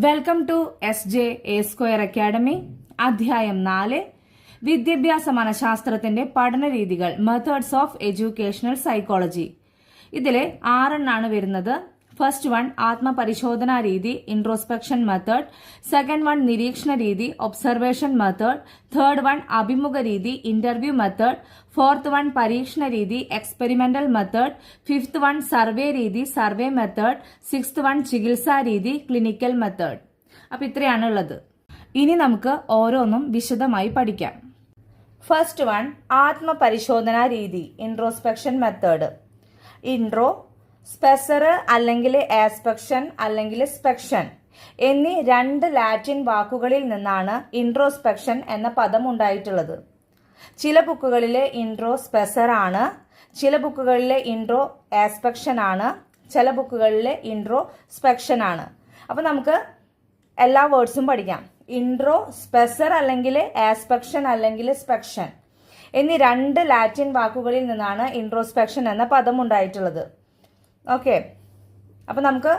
Welcome to SJ academy. അധ്യായം 4 വിദ്യാഭ്യാസ മനഃശാസ്ത്രത്തിന്റെ പഠനരീതികൾ, methods of educational psychology. ഇതിലെ 6 വരുന്നത്. ഫസ്റ്റ് വൺ ആത്മപരിശോധനാ രീതി, ഇൻട്രോസ്പെക്ഷൻ മെത്തേഡ്. സെക്കൻഡ് വൺ നിരീക്ഷണ രീതി, ഒബ്സർവേഷൻ മെത്തേഡ്. തേർഡ് വൺ അഭിമുഖ രീതി, ഇന്റർവ്യൂ മെത്തേഡ്. ഫോർത്ത് വൺ പരീക്ഷണ രീതി, experimental method. Fifth one survey രീതി, സർവേ മെത്തേഡ്. സിക്സ്ത് വൺ ചികിത്സാ രീതി, ക്ലിനിക്കൽ മെത്തേഡ്. അപ്പൊ ഇത്രയാണ് ഉള്ളത്. ഇനി നമുക്ക് ഓരോന്നും വിശദമായി പഠിക്കാം. ഫസ്റ്റ് വൺ ആത്മപരിശോധനാ രീതി, ഇൻട്രോസ്പെക്ഷൻ മെത്തേഡ്. ഇൻട്രോ, സ്പെസർ അല്ലെങ്കിൽ ആസ്പെക്ഷൻ അല്ലെങ്കിൽ സ്പെക്ഷൻ എന്നീ 2 ലാറ്റിൻ വാക്കുകളിൽ നിന്നാണ് ഇൻട്രോസ്പെക്ഷൻ എന്ന പദം ഉണ്ടായിട്ടുള്ളത്. ചില ബുക്കുകളിലെ ഇൻട്രോ സ്പെസർ ആണ്, ചില ബുക്കുകളിലെ ഇൻട്രോ ആസ്പെക്ഷൻ ആണ്, ചില ബുക്കുകളിലെ ഇൻട്രോ സ്പെക്ഷൻ ആണ്. അപ്പൊ നമുക്ക് എല്ലാ വേർഡ്സും പഠിക്കാം. ഇൻട്രോ, സ്പെസർ അല്ലെങ്കിൽ ആസ്പെക്ഷൻ അല്ലെങ്കിൽ സ്പെക്ഷൻ എന്നീ 2 ലാറ്റിൻ വാക്കുകളിൽ നിന്നാണ് ഇൻട്രോസ്പെക്ഷൻ എന്ന പദം ഉണ്ടായിട്ടുള്ളത്. ഓക്കെ, അപ്പൊ നമുക്ക്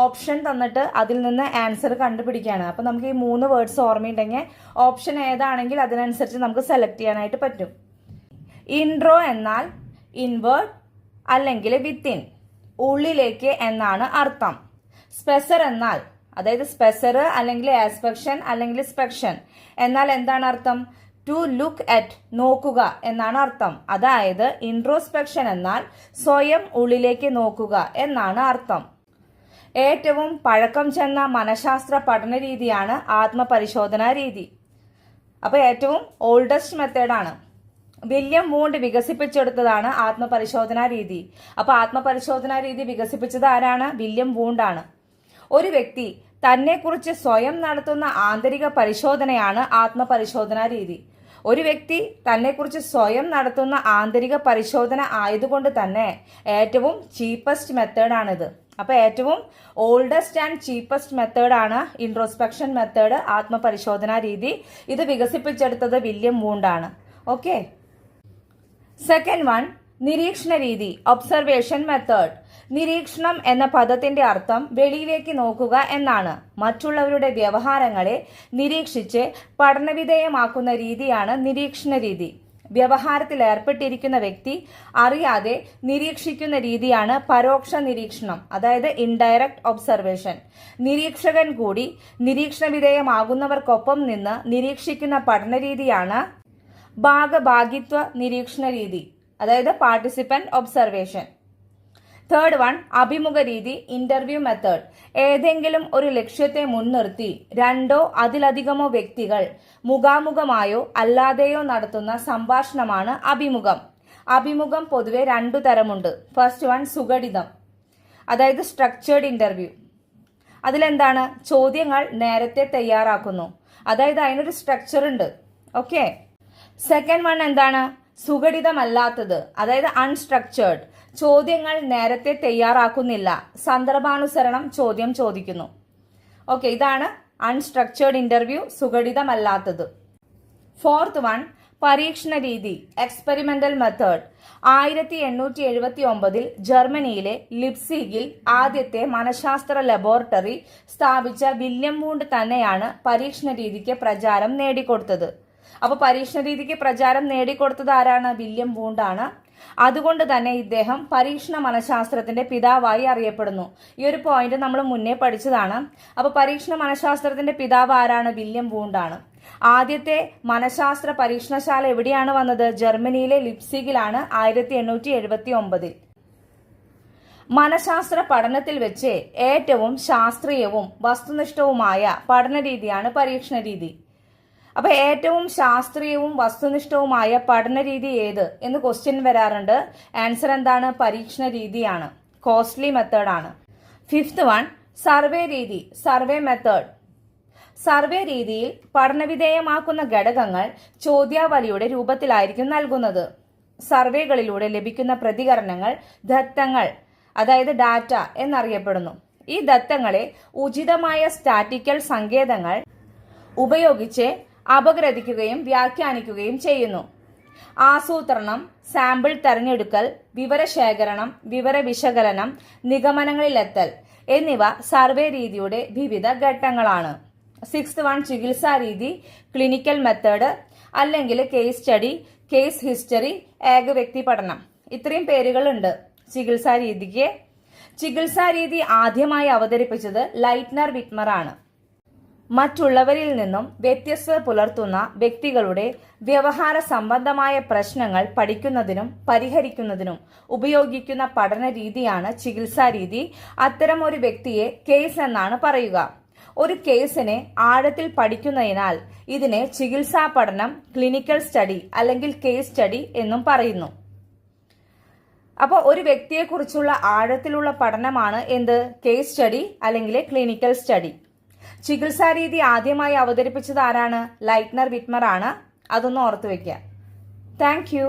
ഓപ്ഷൻ തന്നിട്ട് അതിൽ നിന്ന് ആൻസർ കണ്ടുപിടിക്കുകയാണ്. അപ്പൊ നമുക്ക് ഈ 3 വേർഡ്സ് ഓർമ്മയുണ്ടെങ്കിൽ ഓപ്ഷൻ ഏതാണെങ്കിൽ അതിനനുസരിച്ച് നമുക്ക് സെലക്ട് ചെയ്യാനായിട്ട് പറ്റും. ഇൻട്രോ എന്നാൽ ഇൻവേർഡ് അല്ലെങ്കിൽ വിത്തിൻ, ഉള്ളിലേക്ക് എന്നാണ് അർത്ഥം. സ്പെസർ എന്നാൽ, അതായത് സ്പെസർ അല്ലെങ്കിൽ ആസ്പെക്ഷൻ അല്ലെങ്കിൽ സ്പെക്ഷൻ എന്നാൽ എന്താണ് അർത്ഥം? ടു ലുക്ക് അറ്റ്, നോക്കുക എന്നാണ് അർത്ഥം. അതായത് ഇൻട്രോസ്പെക്ഷൻ എന്നാൽ സ്വയം ഉള്ളിലേക്ക് നോക്കുക എന്നാണ് അർത്ഥം. ഏറ്റവും പഴക്കം ചെന്ന മനഃശാസ്ത്ര പഠന രീതിയാണ് ആത്മപരിശോധനാ രീതി. അപ്പൊ ഏറ്റവും ഓൾഡസ്റ്റ് മെത്തേഡാണ്. വില്യം വൂണ്ട് വികസിപ്പിച്ചെടുത്തതാണ് ആത്മപരിശോധനാ രീതി. അപ്പൊ ആത്മപരിശോധനാ രീതി വികസിപ്പിച്ചത് ആരാണ്? വില്യം വൂണ്ട് ആണ്. ഒരു വ്യക്തി തന്നെക്കുറിച്ച് സ്വയം നടത്തുന്ന ആന്തരിക പരിശോധനയാണ് ആത്മപരിശോധനാ രീതി. ഒരു വ്യക്തി തന്നെക്കുറിച്ച് സ്വയം നടത്തുന്ന ആന്തരിക പരിശോധന ആയതുകൊണ്ട് തന്നെ ഏറ്റവും ചീപ്പസ്റ്റ് മെത്തേഡാണിത്. അപ്പൊ ഏറ്റവും ഓൾഡസ്റ്റ് ആൻഡ് ചീപ്പസ്റ്റ് മെത്തേഡാണ് ഇൻട്രോസ്പെക്ഷൻ മെത്തേഡ്, ആത്മപരിശോധനാ രീതി. ഇത് വികസിപ്പിച്ചെടുത്തത് വില്യം വൂണ്ട് ആണ്. ഓക്കെ, സെക്കൻഡ് വൺ നിരീക്ഷണ രീതി, ഒബ്സർവേഷൻ മെത്തേഡ്. നിരീക്ഷണം എന്ന പദത്തിന്റെ അർത്ഥം വെളിയിലേക്ക് നോക്കുക എന്നാണ്. മറ്റുള്ളവരുടെ വ്യവഹാരങ്ങളെ നിരീക്ഷിച്ച് പഠനവിധേയമാക്കുന്ന രീതിയാണ് നിരീക്ഷണ രീതി. വ്യവഹാരത്തിൽ ഏർപ്പെട്ടിരിക്കുന്ന വ്യക്തി അറിയാതെ നിരീക്ഷിക്കുന്ന രീതിയാണ് പരോക്ഷ നിരീക്ഷണം, അതായത് ഇൻഡയറക്റ്റ് ഒബ്സർവേഷൻ. നിരീക്ഷകൻ കൂടി നിരീക്ഷണ വിധേയമാകുന്നവർക്കൊപ്പം നിന്ന് നിരീക്ഷിക്കുന്ന പഠനരീതിയാണ് ഭാഗഭാഗിത്വ നിരീക്ഷണ രീതി, അതായത് പാർട്ടിസിപ്പന്റ് ഒബ്സർവേഷൻ. തേർഡ് വൺ അഭിമുഖ രീതി, ഇന്റർവ്യൂ മെത്തേഡ്. ഏതെങ്കിലും ഒരു ലക്ഷ്യത്തെ മുൻനിർത്തി 2 അതിലധികമോ വ്യക്തികൾ മുഖാമുഖമായോ അല്ലാതെയോ നടത്തുന്ന സംഭാഷണമാണ് അഭിമുഖം. അഭിമുഖം പൊതുവെ 2 തരമുണ്ട്. ഫസ്റ്റ് വൺ സുഘടിതം, അതായത് സ്ട്രക്ചേർഡ് ഇന്റർവ്യൂ. അതിലെന്താണ്? ചോദ്യങ്ങൾ നേരത്തെ തയ്യാറാക്കുന്നു, അതായത് അതിനൊരു സ്ട്രക്ചർ ഉണ്ട്. ഓക്കെ. സെക്കൻഡ് വൺ എന്താണ്? സുഘടിതമല്ലാത്തത്, അതായത് അൺസ്ട്രക്ചേർഡ്. ചോദ്യങ്ങൾ നേരത്തെ തയ്യാറാക്കുന്നില്ല, സന്ദർഭാനുസരണം ചോദ്യം ചോദിക്കുന്നു. ഓക്കെ, ഇതാണ് അൺസ്ട്രക്ചേർഡ് ഇന്റർവ്യൂ, സുഘടിതമല്ലാത്തത്. ഫോർത്ത് വൺ പരീക്ഷണ രീതി, എക്സ്പെരിമെന്റൽ മെത്തേഡ്. 1879 ജർമ്മനിയിലെ ലിപ്സിഗിൽ ആദ്യത്തെ മനഃശാസ്ത്ര ലബോറട്ടറി സ്ഥാപിച്ച വില്യം വൂണ്ട് തന്നെയാണ് പരീക്ഷണ രീതിക്ക് പ്രചാരം നേടിക്കൊടുത്തത്. അപ്പൊ പരീക്ഷണ രീതിക്ക് പ്രചാരം നേടിക്കൊടുത്തത് ആരാണ്? വില്യം വൂണ്ട് ആണ്. അതുകൊണ്ട് തന്നെ ഇദ്ദേഹം പരീക്ഷണ മനഃശാസ്ത്രത്തിന്റെ പിതാവായി അറിയപ്പെടുന്നു. ഈ ഒരു പോയിന്റ് നമ്മൾ മുന്നേ പഠിച്ചതാണ്. അപ്പൊ പരീക്ഷണ മനഃശാസ്ത്രത്തിന്റെ പിതാവ് ആരാണ്? വില്യം വൂണ്ട് ആണ്. ആദ്യത്തെ മനഃശാസ്ത്ര പരീക്ഷണശാല എവിടെയാണ് വന്നത്? ജർമ്മനിയിലെ ലിപ്സിഗിലാണ് 1879. മനഃശാസ്ത്ര പഠനത്തിൽ വെച്ച് ഏറ്റവും ശാസ്ത്രീയവും വസ്തുനിഷ്ഠവുമായ പഠന രീതിയാണ് പരീക്ഷണ രീതി. അപ്പൊ ഏറ്റവും ശാസ്ത്രീയവും വസ്തുനിഷ്ഠവുമായ പഠനരീതി ഏത് എന്ന് ക്വസ്റ്റ്യൻ വരാറുണ്ട്. ആൻസർ എന്താണ്? പരീക്ഷണ രീതിയാണ്. കോസ്റ്റ്ലി മെത്തേഡാണ്. ഫിഫ്ത് വൺ സർവേ രീതി, സർവേ മെത്തേഡ്. സർവേ രീതിയിൽ പഠനവിധേയമാക്കുന്ന ഘടകങ്ങൾ ചോദ്യാവലിയുടെ രൂപത്തിലായിരിക്കും നൽകുന്നത്. സർവേകളിലൂടെ ലഭിക്കുന്ന പ്രതികരണങ്ങൾ ദത്തങ്ങൾ, അതായത് ഡാറ്റ എന്നറിയപ്പെടുന്നു. ഈ ദത്തങ്ങളെ ഉചിതമായ സ്റ്റാറ്റിക്കൽ സങ്കേതങ്ങൾ ഉപയോഗിച്ച് അപഗ്രഥിക്കുകയും വ്യാഖ്യാനിക്കുകയും ചെയ്യുന്നു. ആസൂത്രണം, സാമ്പിൾ തെരഞ്ഞെടുക്കൽ, വിവരശേഖരണം, വിവര വിശകലനം, നിഗമനങ്ങളിലെത്തൽ എന്നിവ സർവേ രീതിയുടെ വിവിധ ഘട്ടങ്ങളാണ്. 6th വൺ ചികിത്സാ രീതി, ക്ലിനിക്കൽ മെത്തേഡ് അല്ലെങ്കിൽ കേസ് സ്റ്റഡി, കേസ് ഹിസ്റ്ററി, ഏക വ്യക്തി പഠനം. ഇത്രയും പേരുകളുണ്ട് ചികിത്സാ രീതിക്ക്. ചികിത്സാ രീതി ആദ്യമായി അവതരിപ്പിച്ചത് ലൈറ്റ്നർ വിറ്റ്മർ ആണ്. മറ്റുള്ളവരിൽ നിന്നും വ്യത്യസ്തത പുലർത്തുന്ന വ്യക്തികളുടെ വ്യവഹാര സംബന്ധമായ പ്രശ്നങ്ങൾ പഠിക്കുന്നതിനും പരിഹരിക്കുന്നതിനും ഉപയോഗിക്കുന്ന പഠന രീതിയാണ് ചികിത്സാ രീതി. അത്തരം ഒരു വ്യക്തിയെ കേസ് എന്നാണ് പറയുക. ഒരു കേസിനെ ആഴത്തിൽ പഠിക്കുന്നതിനാൽ ഇതിനെ ചികിത്സാ പഠനം, ക്ലിനിക്കൽ സ്റ്റഡി അല്ലെങ്കിൽ കേസ് സ്റ്റഡി എന്നും പറയുന്നു. അപ്പോൾ ഒരു വ്യക്തിയെക്കുറിച്ചുള്ള ആഴത്തിലുള്ള പഠനമാണ് എന്ത്? കേസ് സ്റ്റഡി അല്ലെങ്കിൽ ക്ലിനിക്കൽ സ്റ്റഡി. ചികിത്സാ രീതി ആദ്യമായി അവതരിപ്പിച്ചത് ആരാണ്? ലൈറ്റ്നർ വിറ്റ്മർ ആണ്. അതൊന്ന് ഓർത്തു വെക്കുക. Thank you.